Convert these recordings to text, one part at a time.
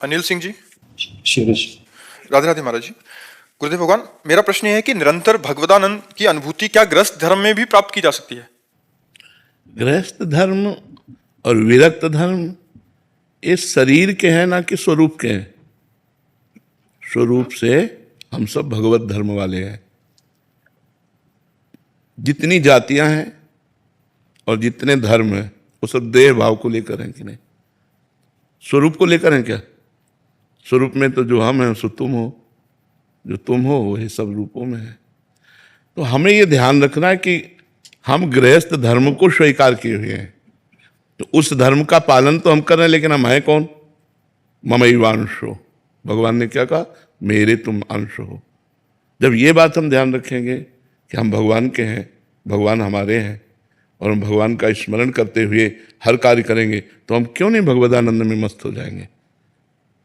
अनिल सिंह जी। शीरिश। राधे राधे महाराज जी। गुरुदेव भगवान, मेरा प्रश्न यह है कि निरंतर भगवदानंद की अनुभूति क्या गृहस्थ धर्म में भी प्राप्त की जा सकती है? गृहस्थ धर्म और विरक्त धर्म ये शरीर के हैं ना कि स्वरूप के हैं। स्वरूप से हम सब भगवत धर्म वाले हैं। जितनी जातियां हैं और जितने धर्म हैं वो सब देह भाव को लेकर हैं कि नहीं? स्वरूप को लेकर हैं क्या? स्वरूप में तो जो हम हैं सो तुम हो, जो तुम हो वही सब रूपों में है। तो हमें ये ध्यान रखना है कि हम गृहस्थ धर्म को स्वीकार किए हुए हैं, तो उस धर्म का पालन तो हम कर रहे हैं, लेकिन हम हैं कौन? ममैवांशो। भगवान ने क्या कहा? मेरे तुम अंश हो। जब ये बात हम ध्यान रखेंगे कि हम भगवान के हैं, भगवान हमारे हैं, और हम भगवान का स्मरण करते हुए हर कार्य करेंगे, तो हम क्यों नहीं भगवदानंद में मस्त हो जाएंगे?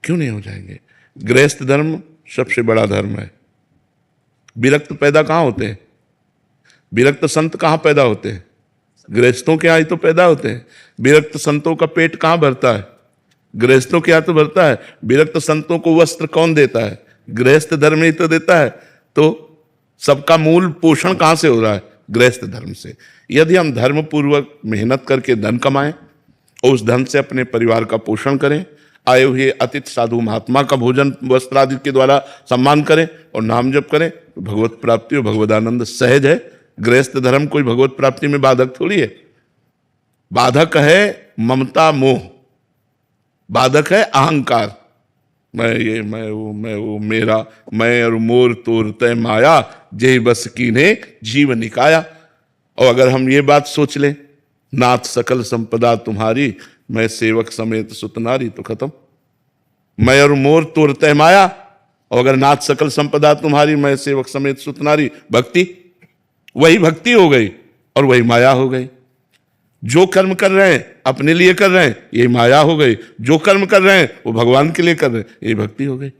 क्यों नहीं हो जाएंगे? गृहस्थ धर्म सबसे बड़ा धर्म है। विरक्त पैदा कहाँ होते हैं? विरक्त संत कहाँ पैदा होते हैं? गृहस्थों के यहाँ ही तो पैदा होते हैं। विरक्त संतों का पेट कहाँ भरता है? गृहस्थों के यहाँ तो भरता है। विरक्त संतों को वस्त्र कौन देता है? गृहस्थ धर्म ही तो देता है। तो सबका मूल पोषण कहाँ से हो रहा है? गृहस्थ धर्म से। यदि हम धर्म पूर्वक मेहनत करके धन कमाएं और उस धन से अपने परिवार का पोषण करें, आए हुए अतिथि साधु महात्मा का भोजन वस्त्र आदि के द्वारा सम्मान करें और नाम जप करें, तो भगवत प्राप्ति और भगवदानंद सहज है। गृहस्थ धर्म कोई भगवत प्राप्ति में बाधक थोड़ी है। बाधक है ममता मोह, बाधक है अहंकार। मैं ये, मैं वो, मेरा, मैं और मोर तोर तय माया, जय बस कीन्हे जीव निकाया। और अगर हम ये बात सोच लें, नाथ सकल संपदा तुम्हारी, मैं सेवक समेत सुतनारी, तो खत्म। मैं और मोर तोर तय माया, और अगर नाथ सकल संपदा तुम्हारी, मैं सेवक समेत सुतनारी, भक्ति, वही भक्ति हो गई और वही माया हो गई। जो कर्म कर रहे हैं अपने लिए कर रहे हैं, ये माया हो गई। जो कर्म कर रहे हैं वो भगवान के लिए कर रहे हैं, ये भक्ति हो गई।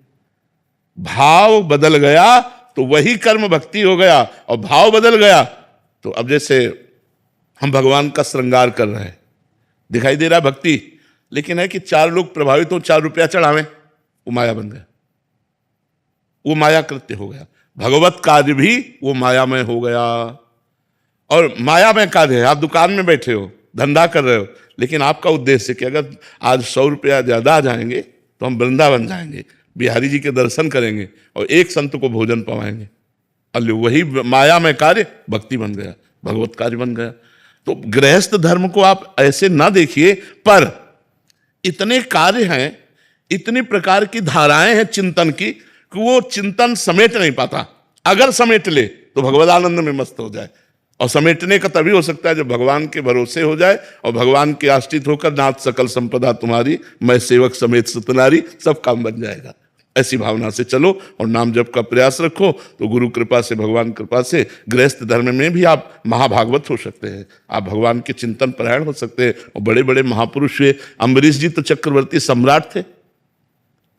भाव बदल गया तो वही कर्म भक्ति हो गया, और भाव बदल गया तो अब जैसे हम भगवान का श्रृंगार कर रहे हैं, दिखाई दे रहा भक्ति, लेकिन है कि 4 लोग प्रभावित हो, 4 रुपया चढ़ावें, वो माया बन गया, वो माया कृत्य हो गया। भगवत कार्य भी वो मायामय हो गया। और मायामय कार्य है, आप दुकान में बैठे हो, धंधा कर रहे हो, लेकिन आपका उद्देश्य कि अगर आज 100 रुपया ज्यादा आ जाएंगे तो हम वृंदावन जाएंगे, बिहारी जी के दर्शन करेंगे और एक संत को भोजन पवाएंगे। और वही मायामय कार्य भक्ति बन गया, भगवत कार्य बन गया। तो गृहस्थ धर्म को आप ऐसे ना देखिए, पर इतने कार्य हैं, इतनी प्रकार की धाराएं हैं चिंतन की, कि वो चिंतन समेट नहीं पाता। अगर समेट ले तो भगवदानंद में मस्त हो जाए। और समेटने का तभी हो सकता है जब भगवान के भरोसे हो जाए और भगवान के आश्रित होकर, नाथ सकल संपदा तुम्हारी, मैं सेवक समेत सुतनारी, सब काम बन जाएगा। ऐसी भावना से चलो और नाम जप का प्रयास रखो, तो गुरु कृपा से, भगवान कृपा से गृहस्थ धर्म में भी आप महाभागवत हो सकते हैं। आप भगवान के चिंतन परायण हो सकते हैं। और बड़े बड़े महापुरुष हुए। अम्बरीश जी तो चक्रवर्ती सम्राट थे,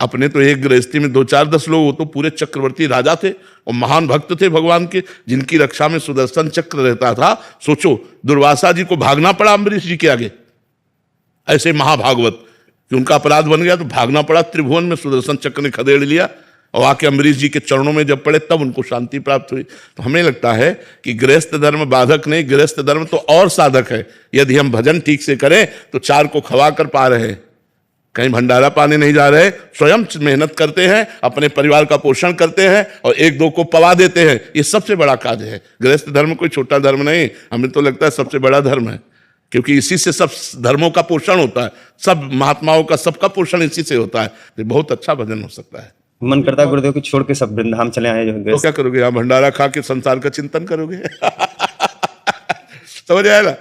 अपने तो एक गृहस्थी में 2-4-10 लोग, वो तो पूरे चक्रवर्ती राजा थे और महान भक्त थे भगवान के, जिनकी रक्षा में सुदर्शन चक्र रहता था। सोचो, दुर्वासा जी को भागना पड़ा अम्बरीश जी के आगे, ऐसे महाभागवत, कि उनका अपराध बन गया तो भागना पड़ा। त्रिभुवन में सुदर्शन चक्र ने खदेड़ लिया और आके अम्बरीश जी के चरणों में जब पड़े तब उनको शांति प्राप्त हुई। तो हमें लगता है कि गृहस्थ धर्म बाधक नहीं, गृहस्थ धर्म तो और साधक है। यदि हम भजन ठीक से करें तो 4 को खवा कर पा रहे हैं, कहीं भंडारा पाने नहीं जा रहे, स्वयं मेहनत करते हैं, अपने परिवार का पोषण करते हैं और 1-2 को पवा देते हैं। ये सबसे बड़ा कार्य है। गृहस्थ धर्म कोई छोटा धर्म नहीं, हमें तो लगता है सबसे बड़ा धर्म है, क्योंकि इसी से सब धर्मों का पोषण होता है, सब महात्माओं का सबका पोषण इसी से होता है। तो बहुत अच्छा भजन हो सकता है। मन करता है गुरुदेव की छोड़ के सब वृंदावन चले आए। तो क्या करोगे? यहाँ भंडारा खा के संसार का चिंतन करोगे? समझ आया ना?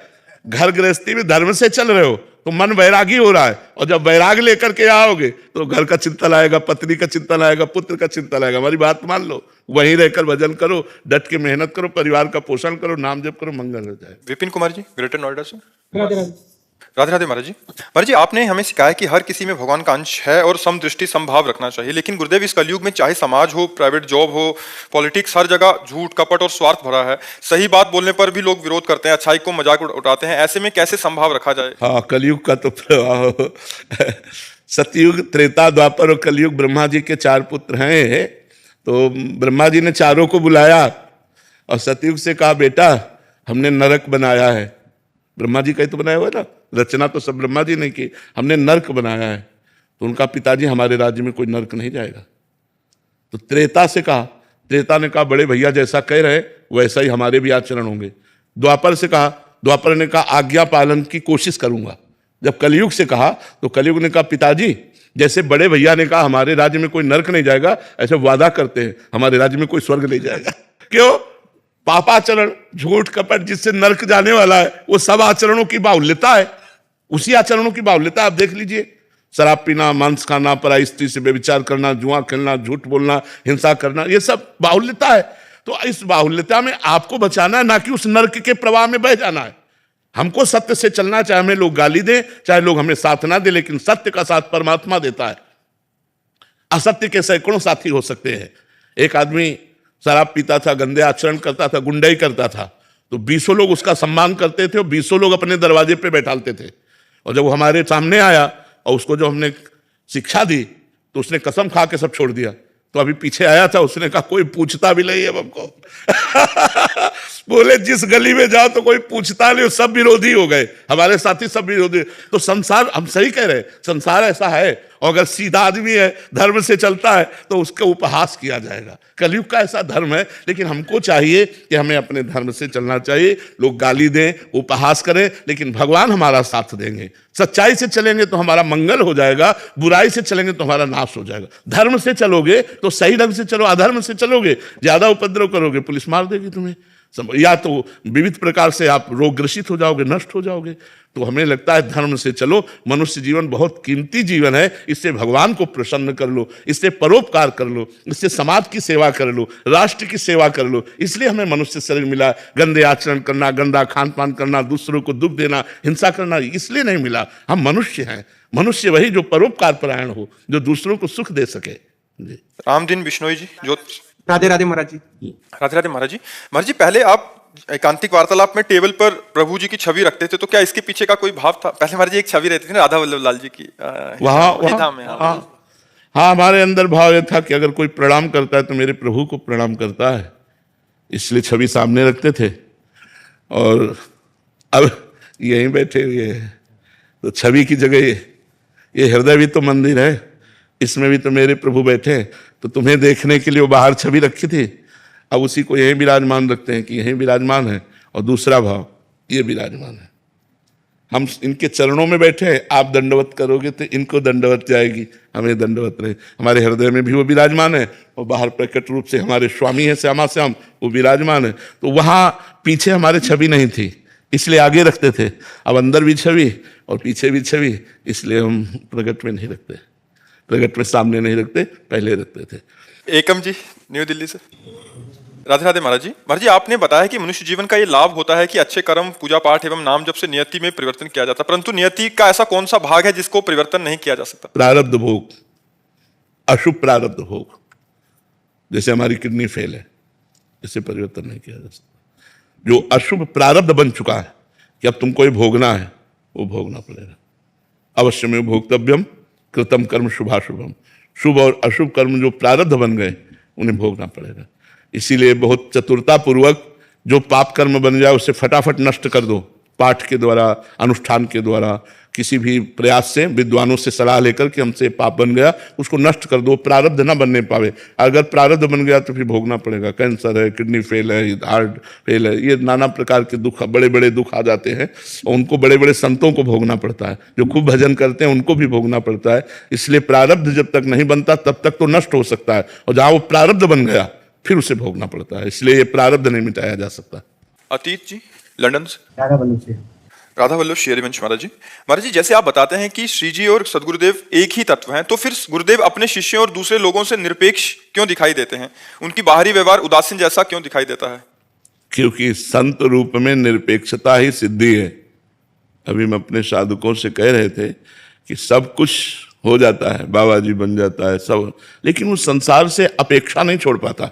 घर गृहस्थी में धर्म से चल रहे हो तो मन वैरागी हो रहा है, और जब वैराग लेकर के आओगे तो घर का चिंतन आएगा, पत्नी का चिंतन आएगा, पुत्र का चिंतन आएगा। हमारी बात मान लो, वहीं रहकर भजन करो, डट के मेहनत करो, परिवार का पोषण करो, नाम जप करो, मंगल हो जाए। विपिन कुमार जी, ग्रेटर नोएडा से। राधे राधे। राधे राधे महाराज जी। महाराज जी, आपने हमें सिखाया कि हर किसी में भगवान का अंश है और समदृष्टि समभाव रखना चाहिए, लेकिन गुरुदेव इस कलयुग में चाहे समाज हो, प्राइवेट जॉब हो, पॉलिटिक्स, हर जगह झूठ, कपट और स्वार्थ भरा है। सही बात बोलने पर भी लोग विरोध करते हैं, अच्छाई को मजाक उड़ाते हैं। ऐसे में कैसे समभाव रखा जाए? हाँ, कलयुग का तो प्रभाव सतयुग, त्रेता, द्वापर और कलयुग ब्रह्मा जी के 4 पुत्र हैं। तो ब्रह्मा जी ने चारों को बुलाया और सतयुग से कहा, बेटा हमने नरक बनाया है। ब्रह्मा जी का ही तो बनाया हुआ है ना, रचना तो सब ब्रह्मा जी ने की। हमने नरक बनाया है। तो उनका पिताजी, हमारे राज्य में कोई नरक नहीं जाएगा। तो त्रेता से कहा, त्रेता ने कहा, बड़े भैया जैसा कह रहे वैसा ही हमारे भी आचरण होंगे। द्वापर से कहा, द्वापर ने कहा, आज्ञा पालन की कोशिश करूंगा। जब कलयुग से कहा तो कलयुग ने कहा, पिताजी जैसे बड़े भैया ने कहा हमारे राज्य में कोई नरक नहीं जाएगा, ऐसे वादा करते हैं हमारे राज्य में कोई स्वर्ग नहीं जाएगा। क्यों? पापाचरण, झूठ कपट जिससे नरक जाने वाला है, वो सब आचरणों की बाहुल्यता है। उसी आचरणों की बाहुल्यता आप देख लीजिए। शराब पीना, मांस खाना, पराई स्त्री से व्यभिचार करना, जुआ खेलना, झूठ बोलना, हिंसा करना, ये सब बाहुल्यता है। तो इस बाहुल्यता में आपको बचाना है, ना कि उस नरक के प्रवाह में बह जाना है। हमको सत्य से चलना, चाहे हमें लोग गाली दें, चाहे लोग हमें साथ ना दे, लेकिन सत्य का साथ परमात्मा देता है। असत्य के सैकड़ों साथी हो सकते हैं। एक आदमी शराब पीता था, गंदे आचरण करता था, गुंडाई करता था, तो 20 लोग उसका सम्मान करते थे और 20 लोग अपने दरवाजे पे बैठालते थे। और जब वो हमारे सामने आया और उसको जो हमने शिक्षा दी तो उसने कसम खा के सब छोड़ दिया। तो अभी पीछे आया था, उसने कहा कोई पूछता भी नहीं है हमको। बोले जिस गली में जाओ तो कोई पूछता नहीं, सब विरोधी हो गए, हमारे साथी सब विरोधी। तो संसार, हम सही कह रहे हैं, संसार ऐसा है। और अगर सीधा आदमी है, धर्म से चलता है, तो उसका उपहास किया जाएगा। कलयुग का ऐसा धर्म है। लेकिन हमको चाहिए कि हमें अपने धर्म से चलना चाहिए। लोग गाली दें, उपहास करें, लेकिन भगवान हमारा साथ देंगे। सच्चाई से चलेंगे तो हमारा मंगल हो जाएगा, बुराई से चलेंगे तो हमारा नाश हो जाएगा। धर्म से चलोगे तो सही ढंग से चलो, अधर्म से चलोगे, ज्यादा उपद्रव करोगे, पुलिस मार देगी तुम्हें, या तो विविध प्रकार से आप रोग ग्रसित हो जाओगे, नष्ट हो जाओगे। तो हमें लगता है धर्म से चलो। मनुष्य जीवन बहुत कीमती जीवन है, इससे भगवान को प्रसन्न कर लो, इससे परोपकार कर लो, इससे समाज की सेवा कर लो, राष्ट्र की सेवा कर लो। इसलिए हमें मनुष्य शरीर मिला। गंदे आचरण करना, गंदा खान पान करना, दूसरों को दुख देना, हिंसा करना, इसलिए नहीं मिला। हम मनुष्य हैं। मनुष्य वही जो परोपकार परायण हो, जो दूसरों को सुख दे सके। जी। रामदीन बिश्नोई जी, जो राधे राधे महाराज जी। राधे राधे महाराज जी। महाराज जी, पहले आप एकांतिक वार्तालाप में टेबल पर प्रभु जी की छवि रखते थे, तो क्या इसके पीछे का कोई भाव था? पहले महाराज जी एक छवि रहती थी ना राधा वल्लभ लाल जी की, हाँ, हमारे अंदर भाव यह था कि अगर कोई प्रणाम करता है तो मेरे प्रभु को प्रणाम करता है, इसलिए छवि सामने रखते थे। और अब यहीं बैठे हुए हैं तो छवि की जगह ये हृदय भी तो मंदिर है, इसमें भी तो मेरे प्रभु बैठे हैं। तो तुम्हें देखने के लिए वो बाहर छवि रखी थी, अब उसी को यहीं विराजमान रखते हैं कि यहीं विराजमान है। और दूसरा भाव, ये विराजमान है। हम इनके चरणों में बैठे हैं, आप दंडवत करोगे तो इनको दंडवत जाएगी, हमें दंडवत रहे। हमारे हृदय में भी वो विराजमान है और बाहर प्रकट रूप से हमारे स्वामी है श्यामा श्याम, वो विराजमान है। तो वहाँ पीछे हमारे छवि नहीं थी, इसलिए आगे रखते थे। अब अंदर भी छवि और पीछे भी छवि, इसलिए हम प्रकट में नहीं रखते, प्रकट में सामने नहीं रखते, पहले रखते थे। एकम जी, न्यू दिल्ली से। राधे राधे महाराज जी। महाराज जी, आपने बताया कि मनुष्य जीवन का ये लाभ होता है कि अच्छे कर्म, पूजा पाठ एवं नाम जप से नियति में परिवर्तन किया जाता है, परंतु नियति का ऐसा कौन सा भाग है जिसको परिवर्तन नहीं किया जा सकता? प्रारब्ध भोग, अशुभ प्रारब्ध भोग। जैसे हमारी किडनी फेल है, इसे परिवर्तन नहीं किया जा सकता। जो अशुभ प्रारब्ध बन चुका है कि अब तुमको ये भोगना है, वो भोगना पड़ेगा। अवश्य में भोक्तव्यम कृतम कर्म शुभाशुभम। शुभ और अशुभ कर्म जो प्रारब्ध बन गए, उन्हें भोगना पड़ेगा। इसीलिए बहुत चतुरता पूर्वक जो पाप कर्म बन जाए उसे फटाफट नष्ट कर दो, पाठ के द्वारा, अनुष्ठान के द्वारा, किसी भी प्रयास से, विद्वानों से सलाह लेकर कि हमसे पाप बन गया, उसको नष्ट कर दो, प्रारब्ध ना बनने पावे। अगर प्रारब्ध बन गया तो फिर भोगना पड़ेगा। कैंसर है, किडनी फेल है, हार्ट फेल है, ये नाना प्रकार के दुख, बड़े बड़े दुख आ जाते हैं और उनको बड़े बड़े संतों को भोगना पड़ता है। जो खूब भजन करते हैं उनको भी भोगना पड़ता है। इसलिए प्रारब्ध जब तक नहीं बनता तब तक तो नष्ट हो सकता है, और जहाँ वो प्रारब्ध बन गया फिर उसे भोगना पड़ता है। इसलिए ये प्रारब्ध नहीं मिटाया जा सकता। अतीत जी, लंदन से। राधा वल्लभ से। राधा वल्लभ शेरवंश महाराज जी। महाराज जी, जैसे आप बताते हैं कि श्री जी और सदगुरुदेव एक ही तत्व हैं, तो फिर गुरुदेव अपने शिष्यों और दूसरे लोगों से निरपेक्ष क्यों दिखाई देते हैं? उनकी बाहरी व्यवहार उदासीन जैसा क्यों दिखाई देता है? क्योंकि संत रूप में निरपेक्षता ही सिद्धि है। अभी हम अपने साधकों से कह रहे थे कि सब कुछ हो जाता है, बाबा जी बन जाता है सब, लेकिन वो संसार से अपेक्षा नहीं छोड़ पाता।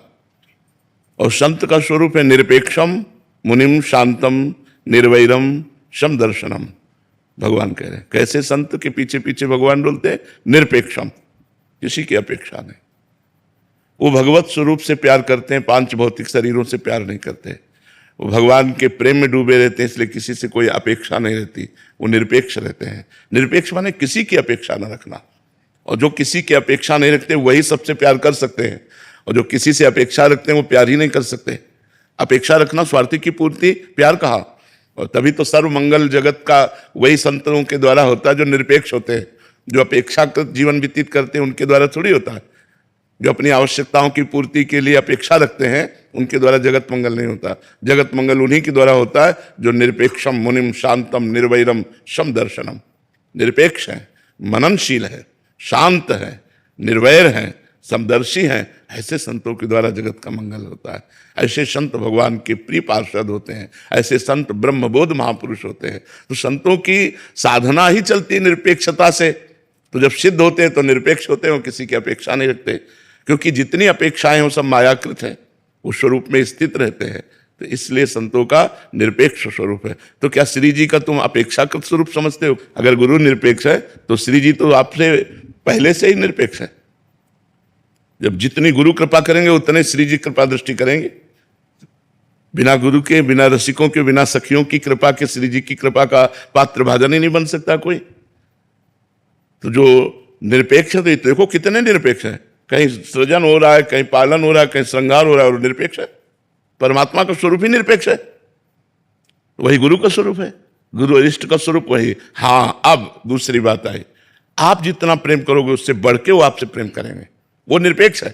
और संत का स्वरूप है निरपेक्षम मुनिम शांतम निर्वैरम शम दर्शनम। भगवान कह रहे हैं। कैसे संत के पीछे पीछे भगवान बोलते हैं? निरपेक्षम, किसी की अपेक्षा नहीं। वो भगवत स्वरूप से प्यार करते हैं, पांच भौतिक शरीरों से प्यार नहीं करते। वो भगवान के प्रेम में डूबे रहते हैं, इसलिए किसी से कोई अपेक्षा नहीं रहती। वो निरपेक्ष रहते हैं। निरपेक्ष माने किसी की अपेक्षा न रखना, और जो किसी की अपेक्षा नहीं रखते वही सबसे प्यार कर सकते हैं, और जो किसी से अपेक्षा रखते हैं वो प्यार ही नहीं कर सकते। अपेक्षा रखना स्वार्थी की पूर्ति प्यार कहा। और तभी तो सर्व मंगल जगत का वही संतों के द्वारा होता है जो निरपेक्ष होते हैं। जो अपेक्षाकृत जीवन व्यतीत करते हैं उनके द्वारा थोड़ी होता है। जो अपनी आवश्यकताओं की पूर्ति के लिए अपेक्षा रखते हैं उनके द्वारा जगत मंगल नहीं होता। जगत मंगल उन्हीं के द्वारा होता है जो निरपेक्षम मुनिम शांतम निर्वैरम सम दर्शनम। निरपेक्ष है, मननशील है, शांत है, निर्वैर है, समदर्शी हैं, ऐसे संतों के द्वारा जगत का मंगल होता है। ऐसे संत भगवान के प्रिय पार्षद होते हैं। ऐसे संत ब्रह्मबोध महापुरुष होते हैं। तो संतों की साधना ही चलती है निरपेक्षता से। तो जब सिद्ध होते हैं तो निरपेक्ष होते हैं, वो किसी की अपेक्षा नहीं रखते, क्योंकि जितनी अपेक्षाएं वो सब मायाकृत है, उस स्वरूप में स्थित रहते हैं। तो इसलिए संतों का निरपेक्ष स्वरूप है। तो क्या श्री जी का तुम अपेक्षाकृत स्वरूप समझते हो? अगर गुरु निरपेक्ष है तो श्री जी तो आपसे पहले से ही निरपेक्ष है। जब जितनी गुरु कृपा करेंगे उतने श्री जी कृपा दृष्टि करेंगे। बिना गुरु के, बिना रसिकों के, बिना सखियों की कृपा के श्री जी की कृपा का पात्र भाजन ही नहीं बन सकता कोई। तो जो निरपेक्ष है, तो देखो कितने निरपेक्ष है। कहीं सृजन हो रहा है, कहीं पालन हो रहा है, कहीं श्रृंगार हो रहा है, और निरपेक्ष है। परमात्मा का स्वरूप ही निरपेक्ष है, वही गुरु का स्वरूप है। गुरु अरिष्ट का स्वरूप वही। हाँ, अब दूसरी बात आई, आप जितना प्रेम करोगे उससे बढ़ के वो आपसे प्रेम करेंगे, वो निरपेक्ष है।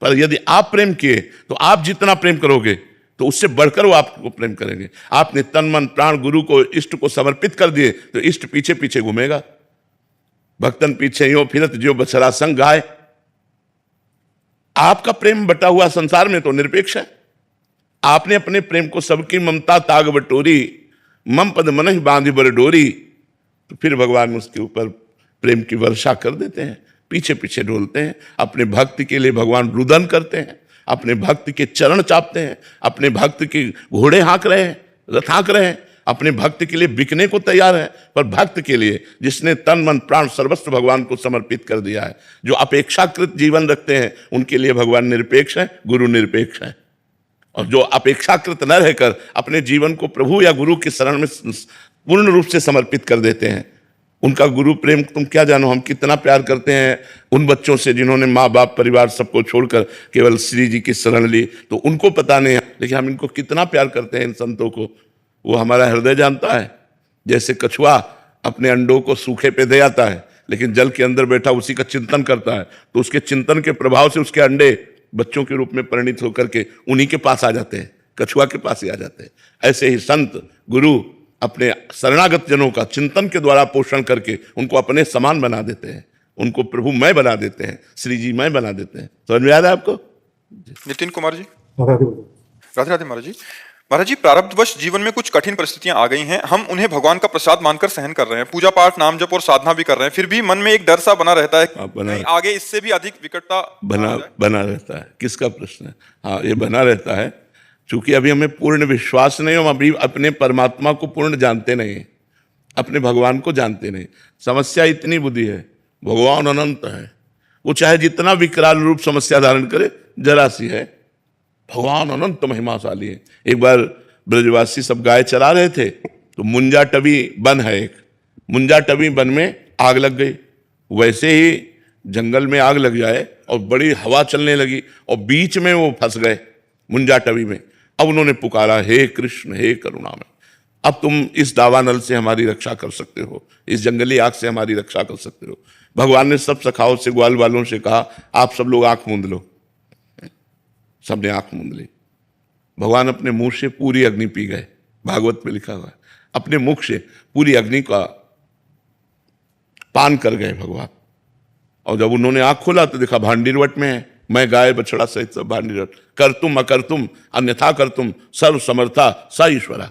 पर यदि आप प्रेम किए तो आप जितना प्रेम करोगे तो उससे बढ़कर वो आपको प्रेम करेंगे। आपने तन मन प्राण गुरु को, इष्ट को समर्पित कर दिए तो इष्ट पीछे पीछे घूमेगा। भक्तन पीछे यो फिरत जो बछड़ा संग गाय। आपका प्रेम बटा हुआ संसार में तो निरपेक्ष है। आपने अपने प्रेम को सबकी ममता ताग बटोरी, मम पद मन बांधी बर डोरी, तो फिर भगवान उसके ऊपर प्रेम की वर्षा कर देते हैं, पीछे पीछे डोलते हैं। अपने भक्त के लिए भगवान रुदन करते हैं, अपने भक्त के चरण चापते हैं, अपने भक्त के घोड़े हाँक रहे हैं, रथ हाँक रहे हैं, अपने भक्त के लिए बिकने को तैयार है। पर भक्त के लिए, जिसने तन मन प्राण सर्वस्व भगवान को समर्पित कर दिया है, जो अपेक्षाकृत जीवन रखते हैं, उनके लिए भगवान निरपेक्ष है, गुरु निरपेक्ष है। और जो अपेक्षाकृत न रहकर अपने जीवन को प्रभु या गुरु के शरण में पूर्ण रूप से समर्पित कर देते हैं, उनका गुरु प्रेम तुम क्या जानो। हम कितना प्यार करते हैं उन बच्चों से जिन्होंने माँ बाप परिवार सबको छोड़कर केवल श्री जी की शरण ली, तो उनको पता नहीं है, लेकिन हम इनको कितना प्यार करते हैं, इन संतों को। वो हमारा हृदय जानता है। जैसे कछुआ अपने अंडों को सूखे पे दे आता है, लेकिन जल के अंदर बैठा उसी का चिंतन करता है, तो उसके चिंतन के प्रभाव से उसके अंडे बच्चों के रूप में परिणित होकर के उन्हीं के पास आ जाते हैं, कछुआ के पास ही आ जाते हैं। ऐसे ही संत गुरु अपने शरणागत जनों का चिंतन के द्वारा पोषण करके उनको अपने समान बना देते हैं, उनको प्रभु मैं बना देते हैं, श्री जी मैं बना देते हैं। समझ में आ रहा है आपको? नितिन कुमार जी। राधे राधे महाराज जी। महाराज जी, प्रारब्धवश जीवन में कुछ कठिन परिस्थितियां आ गई हैं, हम उन्हें भगवान का प्रसाद मानकर सहन कर रहे हैं, पूजा पाठ नाम जप और साधना भी कर रहे हैं, फिर भी मन में एक डर सा बना रहता है कि आगे इससे भी अधिक विकटता बना रहता है। किसका प्रश्न है? हाँ, ये बना रहता है चूंकि अभी हमें पूर्ण विश्वास नहीं, हम अभी अपने परमात्मा को पूर्ण जानते नहीं, अपने भगवान को जानते नहीं। समस्या इतनी बुद्धि है, भगवान अनंत है, वो चाहे जितना विकराल रूप समस्या धारण करे, जरा सी है। भगवान अनंत महिमाशाली है। एक बार ब्रजवासी सब गाय चरा रहे थे, तो मुंजा टबी वन है एक, मुंजा टबी वन में आग लग गई। वैसे ही जंगल में आग लग जाए और बड़ी हवा चलने लगी और बीच में वो फंस गए मुंजा टबी में। अब उन्होंने पुकारा, हे कृष्ण हे करुणामय, अब तुम इस दावानल से हमारी रक्षा कर सकते हो, इस जंगली आग से हमारी रक्षा कर सकते हो। भगवान ने सब सखाओं से, ग्वाल वालों से कहा, आप सब लोग आंख मूंद लो। सबने आंख मूंद ली। भगवान अपने मुंह से पूरी अग्नि पी गए। भागवत में लिखा हुआ है, अपने मुख से पूरी अग्नि का पान कर गए भगवान। और जब उन्होंने आंख खोला तो देखा भांडीरवट में है, मैं गाय बछड़ा सहित सब भांडीरवट। कर तुम अकर तुम अन्यथा कर तुम, सर्व समर्था स ईश्वरा।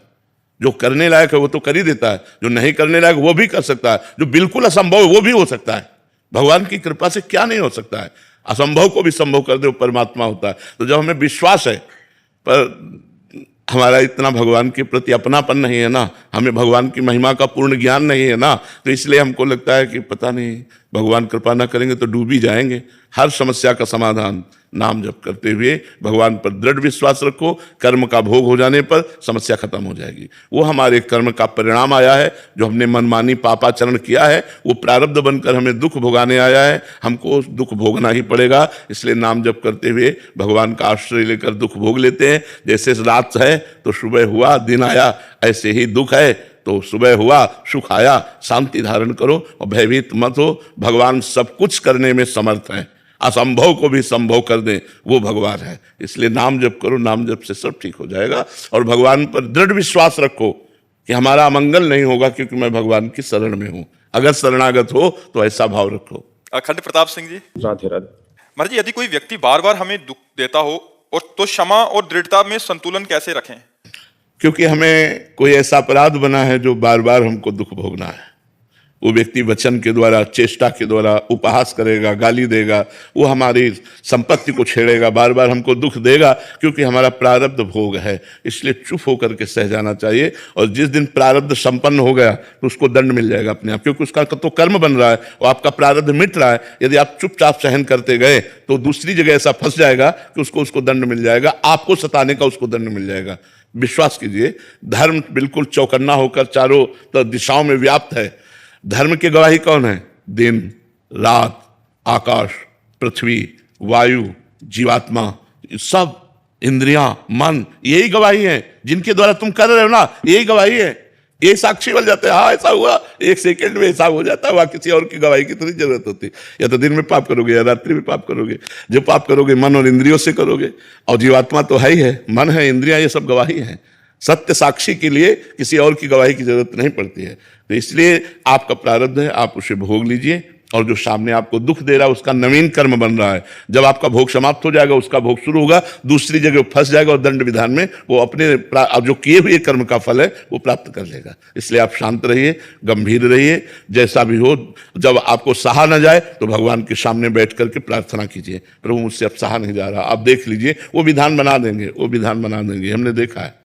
जो करने लायक है वो तो कर ही देता है, जो नहीं करने लायक वो भी कर सकता है, जो बिल्कुल असंभव है वो भी हो सकता है। भगवान की कृपा से क्या नहीं हो सकता है? असंभव को भी संभव कर दे, वो परमात्मा होता है। तो जब हमें विश्वास है, पर हमारा इतना भगवान के प्रति अपनापन नहीं है ना, हमें भगवान की महिमा का पूर्ण ज्ञान नहीं है ना, तो इसलिए हमको लगता है कि पता नहीं भगवान कृपा ना करेंगे तो डूब ही जाएंगे। हर समस्या का समाधान नाम जप करते हुए भगवान पर दृढ़ विश्वास रखो, कर्म का भोग हो जाने पर समस्या खत्म हो जाएगी। वो हमारे कर्म का परिणाम आया है, जो हमने मनमानी पापाचरण किया है वो प्रारब्ध बनकर हमें दुख भोगाने आया है, हमको दुख भोगना ही पड़ेगा। इसलिए नाम जप करते हुए भगवान का आश्रय लेकर दुख भोग लेते हैं। जैसे रात है तो सुबह हुआ दिन आया, ऐसे ही दुख है तो सुबह हुआ सुख आया। शांति धारण करो और भयभीत मत हो, भगवान सब कुछ करने में समर्थ है, असंभव को भी संभव कर दे वो भगवान है। इसलिए नाम जप करो, नाम जप से सब ठीक हो जाएगा। और भगवान पर दृढ़ विश्वास रखो कि हमारा अमंगल नहीं होगा क्योंकि मैं भगवान की शरण में हूं। अगर शरणागत हो तो ऐसा भाव रखो। अखंड प्रताप सिंह जी, राधे राधे। महाराज जी, यदि कोई व्यक्ति बार बार हमें दुख देता हो और तो क्षमा और दृढ़ता में संतुलन कैसे रखें? क्योंकि हमें कोई ऐसा अपराध बना है जो बार बार हमको दुख भोगना है। वो व्यक्ति वचन के द्वारा, चेष्टा के द्वारा उपहास करेगा, गाली देगा, वो हमारी संपत्ति को छेड़ेगा, बार बार हमको दुख देगा, क्योंकि हमारा प्रारब्ध भोग है। इसलिए चुप होकर के सह जाना चाहिए। और जिस दिन प्रारब्ध संपन्न हो गया तो उसको दंड मिल जाएगा अपने आप, क्योंकि उसका तो कर्म बन रहा है और आपका प्रारब्ध मिट रहा है। यदि आप चुपचाप सहन करते गए तो दूसरी जगह ऐसा फंस जाएगा कि उसको दंड मिल जाएगा, आपको सताने का उसको दंड मिल जाएगा। विश्वास कीजिए, धर्म बिल्कुल चौकन्ना होकर चारों तो दिशाओं में व्याप्त है। धर्म की गवाही कौन है? दिन, रात, आकाश, पृथ्वी, वायु, जीवात्मा, सब इंद्रियां, मन, यही गवाही है। जिनके द्वारा तुम कर रहे हो ना, यही गवाही है। ये साक्षी बन जाते हैं, हाँ ऐसा हुआ, एक सेकंड में ऐसा हो जाता है। वहां किसी और की गवाही की थोड़ी जरूरत होती। या तो दिन में पाप करोगे या रात्रि में पाप करोगे। जो पाप करोगे मन और इंद्रियों से करोगे, और जीवात्मा तो है ही है, मन है, इंद्रियां, ये सब गवाही है। सत्य साक्षी के लिए किसी और की गवाही की जरूरत नहीं पड़ती है। तो इसलिए आपका प्रारब्ध है, आप उसे भोग लीजिए। और जो सामने आपको दुख दे रहा है उसका नवीन कर्म बन रहा है। जब आपका भोग समाप्त हो जाएगा, उसका भोग शुरू होगा, दूसरी जगह फंस जाएगा और दंड विधान में वो अपने जो किए हुए कर्म का फल है वो प्राप्त कर लेगा। इसलिए आप शांत रहिए, गंभीर रहिए। जैसा भी हो, जब आपको सहा न जाए तो भगवान के सामने बैठ करके प्रार्थना कीजिए, प्रभु मुझसे अब सहा नहीं जा रहा, आप देख लीजिए। वो विधान बना देंगे, वो विधान बना देंगे, हमने देखा है।